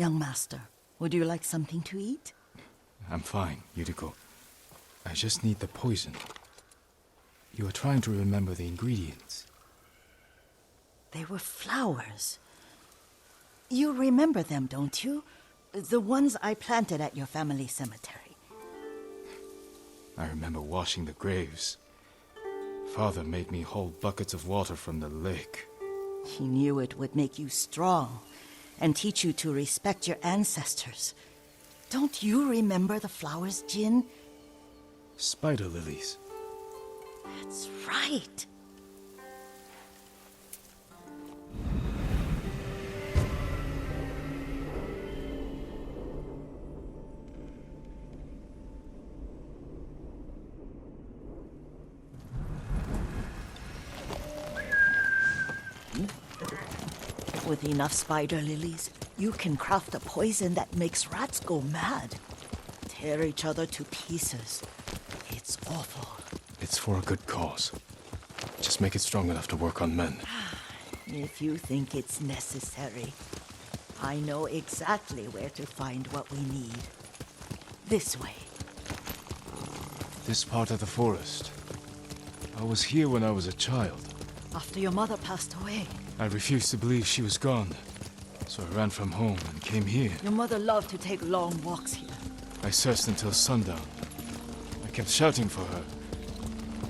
Young master, would you like something to eat? I'm fine, Yuriko. I just need the poison. You are trying to remember the ingredients. They were flowers. You remember them, don't you? The ones I planted at your family cemetery. I remember washing the graves. Father made me hold buckets of water from the lake. He knew it would make you strong and teach you to respect your ancestors. Don't you remember the flowers, Jin? Spider lilies. That's right. With enough spider lilies, you can craft a poison that makes rats go mad. Tear each other to pieces. It's awful. It's for a good cause. Just make it strong enough to work on men. If you think it's necessary, I know exactly where to find what we need. This way. This part of the forest. I was here when I was a child. After your mother passed away. I refused to believe she was gone. So I ran from home and came here. Your mother loved to take long walks here. I searched until sundown. I kept shouting for her.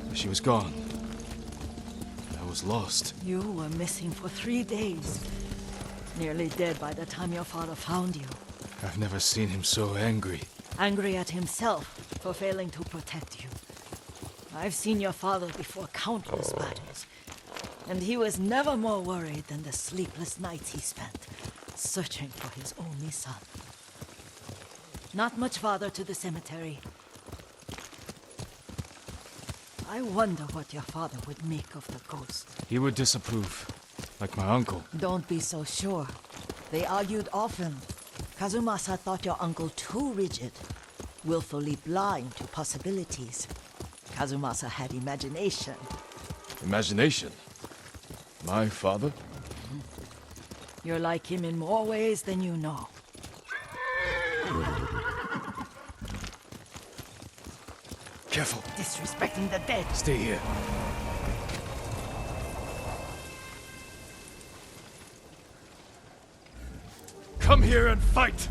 But she was gone. I was lost. You were missing for 3 days. Nearly dead by the time your father found you. I've never seen him so angry. Angry at himself for failing to protect you. I've seen your father before countless battles. And he was never more worried than the sleepless nights he spent searching for his only son. Not much farther to the cemetery. I wonder what your father would make of the ghost. He would disapprove, like my uncle. Don't be so sure. They argued often. Kazumasa thought your uncle too rigid, willfully blind to possibilities. Kazumasa had imagination. Imagination? My father? You're like him in more ways than you know. Careful. Disrespecting the dead. Stay here. Come here and fight!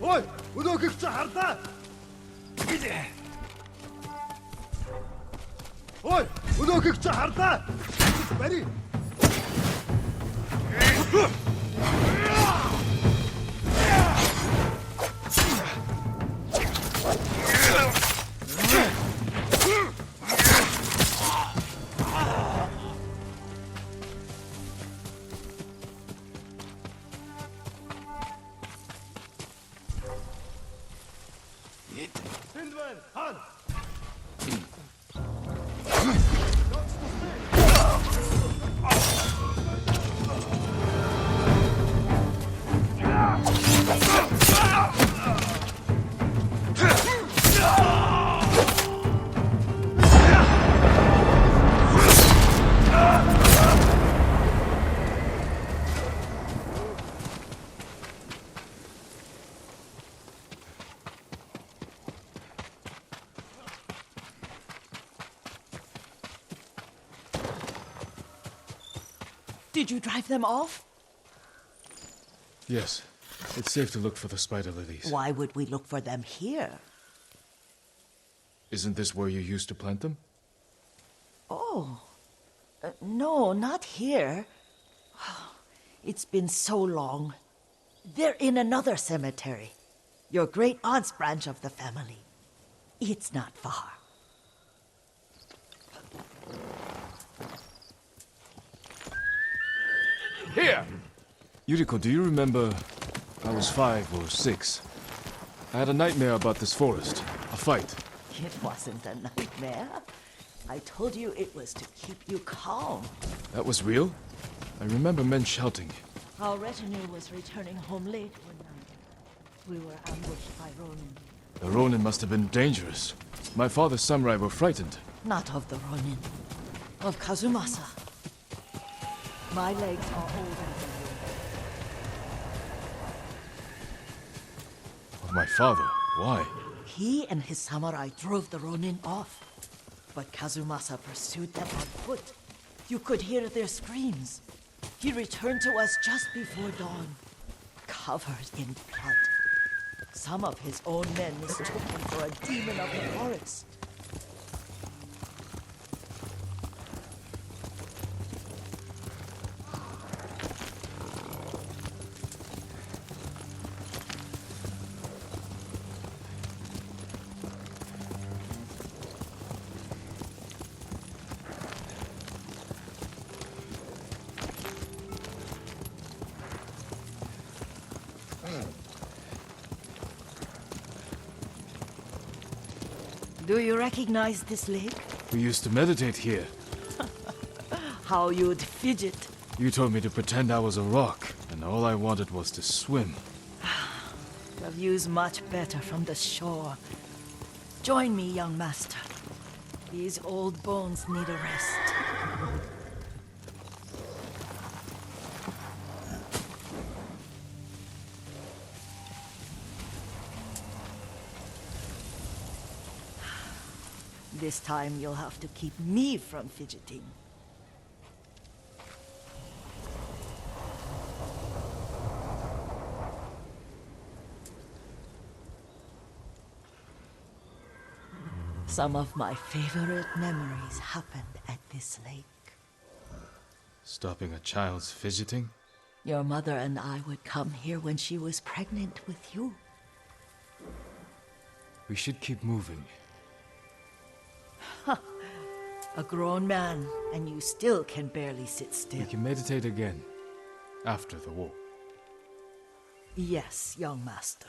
Ой, өнөөгч хардаа. Ой, өнөөгч хардаа. Бари. Did you drive them off? Yes. It's safe to look for the spider lilies. Why would we look for them here? Isn't this where you used to plant them? Oh. No, not here. It's been so long. They're in another cemetery. Your great-aunt's branch of the family. It's not far. Here! Yuriko, do you remember? I was 5 or 6. I had a nightmare about this forest. A fight. It wasn't a nightmare. I told you it was to keep you calm. That was real? I remember men shouting. Our retinue was returning home late one night. We were ambushed by Ronin. The Ronin must have been dangerous. My father's samurai were frightened. Not of the Ronin. Of Kazumasa. My legs are older than Of my father? Why? He and his samurai drove the Ronin off. But Kazumasa pursued them on foot. You could hear their screams. He returned to us just before dawn, covered in blood. Some of his own men mistook him for a demon of the forest. Do you recognize this lake? We used to meditate here. How you'd fidget. You told me to pretend I was a rock, and all I wanted was to swim. The view's much better from the shore. Join me, young master. These old bones need a rest. This time you'll have to keep me from fidgeting. Some of my favorite memories happened at this lake. Stopping a child's fidgeting? Your mother and I would come here when she was pregnant with you. We should keep moving. A grown man, and you still can barely sit still. We can meditate again. After the war. Yes, young master.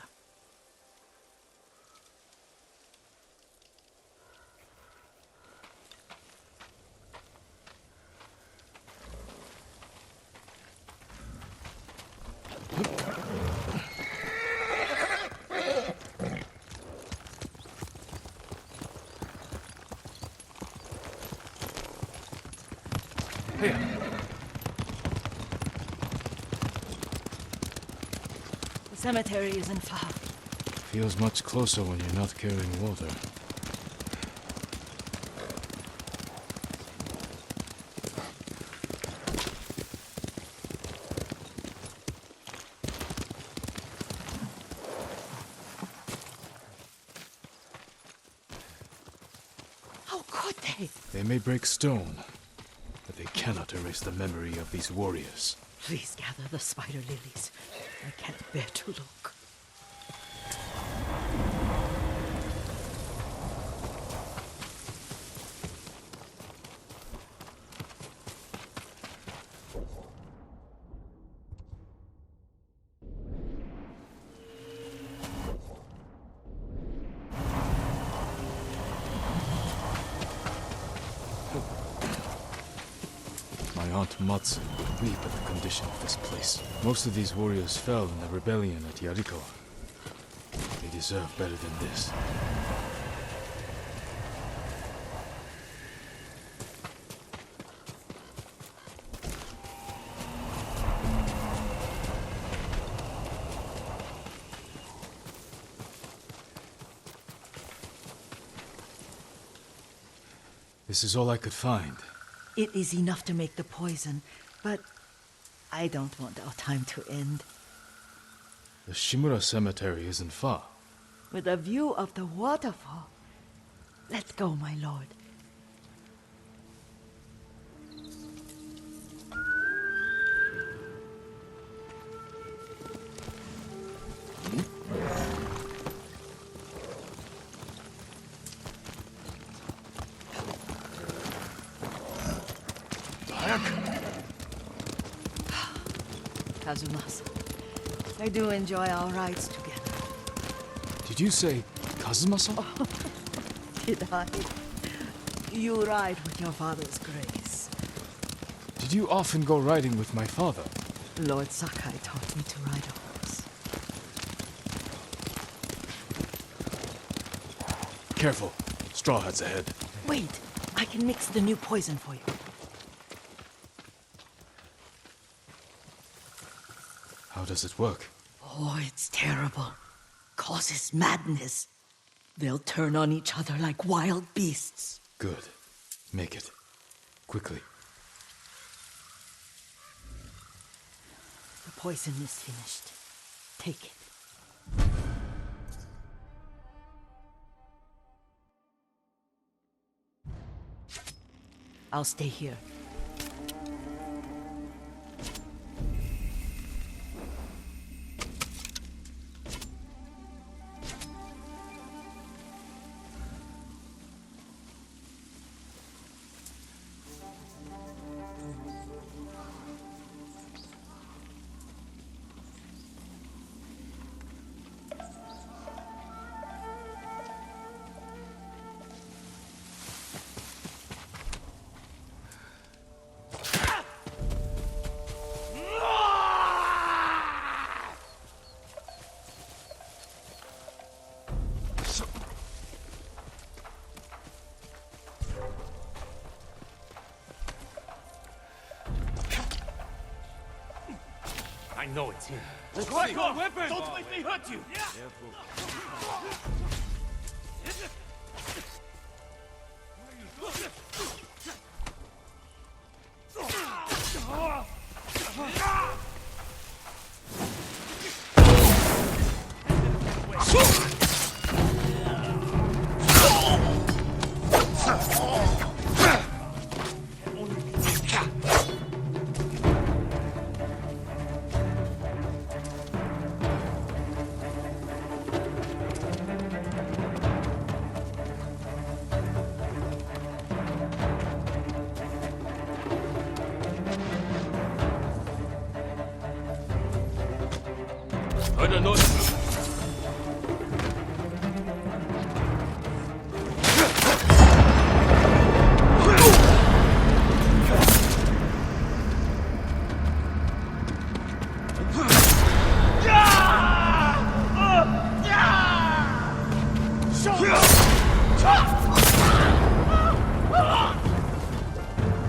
Here. The cemetery isn't far. Feels much closer when you're not carrying water. How could they? They may break stone, but they cannot erase the memory of these warriors. Please gather the spider lilies. I can't bear to look. My Aunt Matsu would weep at the condition of this place. Most of these warriors fell in the rebellion at Yarikawa. They deserve better than this. This is all I could find. It is enough to make the poison, but I don't want our time to end. The Shimura Cemetery isn't far. With a view of the waterfall. Let's go, my lord. Kazumasa, I do enjoy our rides together. Did you say Kazuma-san? Did I? You ride with your father's grace. Did you often go riding with my father? Lord Sakai taught me to ride a horse. Careful. Straw Hat's ahead. Wait, I can mix the new poison for you. How does it work? Oh, it's terrible. Causes madness. They'll turn on each other like wild beasts. Good. Make it. Quickly. The poison is finished. Take it. I'll stay here. I know it's him. Let's go! Weapon! Don't make me hurt you! Heard a noise.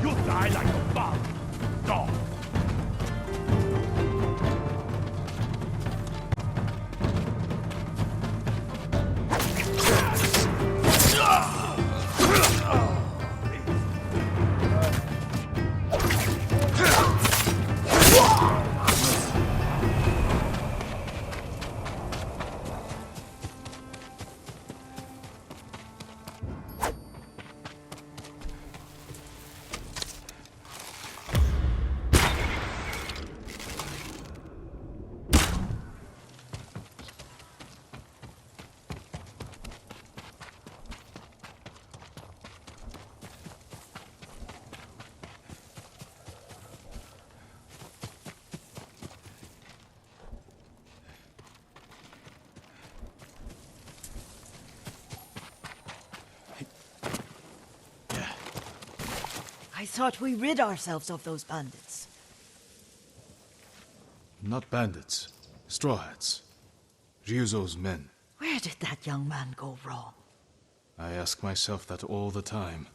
You'll die like a bomb, dog. I thought we rid ourselves of those bandits. Not bandits. Straw Hats. Ryuzo's men. Where did that young man go wrong? I ask myself that all the time.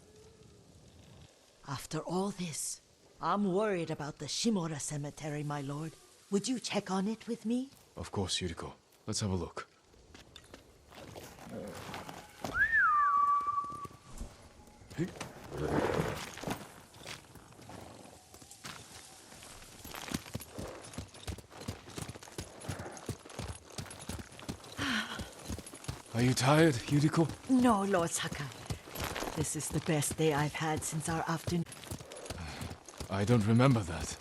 After all this, I'm worried about the Shimura Cemetery, my lord. Would you check on it with me? Of course, Yuriko. Let's have a look. Are you tired, Yuriko? No, Lord Sakai. This is the best day I've had since our afternoon. I don't remember that.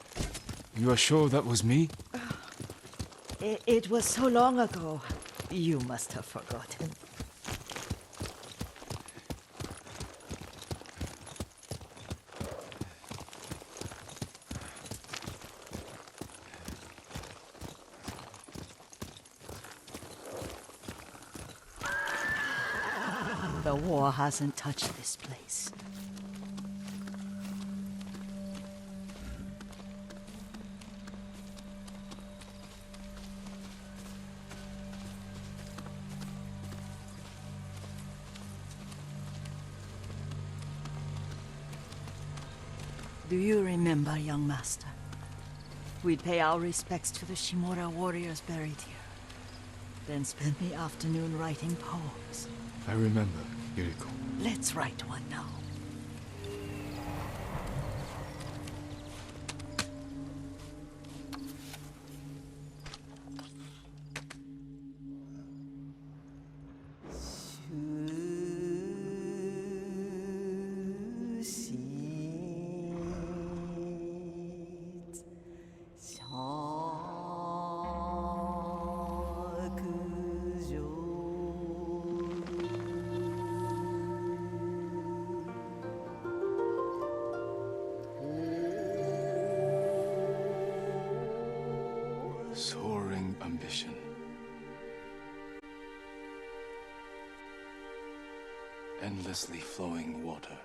You are sure that was me? It was so long ago. You must have forgotten. The war hasn't touched this place. Do you remember, young master? We'd pay our respects to the Shimura warriors buried here, then spend the afternoon writing poems. I remember, Yuriko. Let's write one now. Soaring ambition. Endlessly flowing water.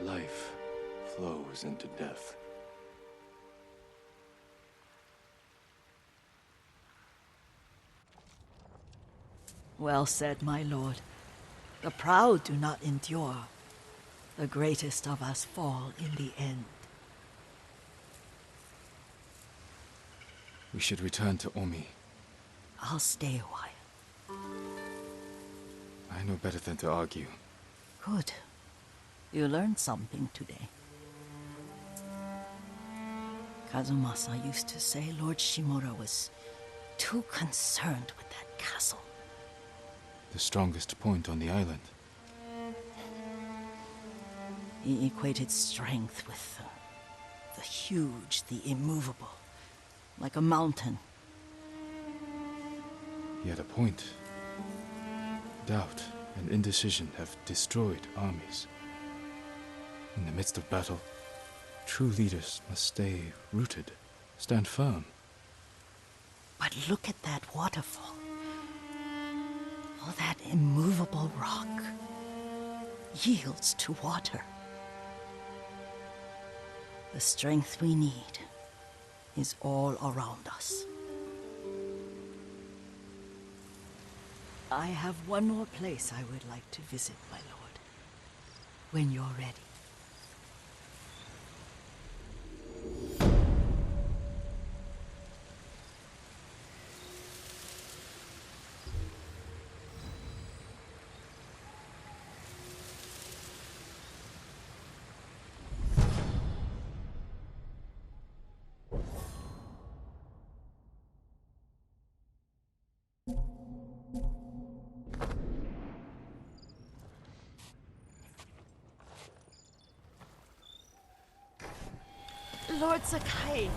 Life flows into death. Well said, my lord. The proud do not endure. The greatest of us fall in the end. We should return to Omi. I'll stay a while. I know better than to argue. Good. You learned something today. Kazumasa used to say Lord Shimura was too concerned with that castle. The strongest point on the island. He equated strength with the huge, the immovable, like a mountain. He had a point. Doubt and indecision have destroyed armies. In the midst of battle, true leaders must stay rooted, stand firm. But look at that waterfall. All that immovable rock yields to water. The strength we need is all around us. I have one more place I would like to visit, my lord. When you're ready. Lord Sakai,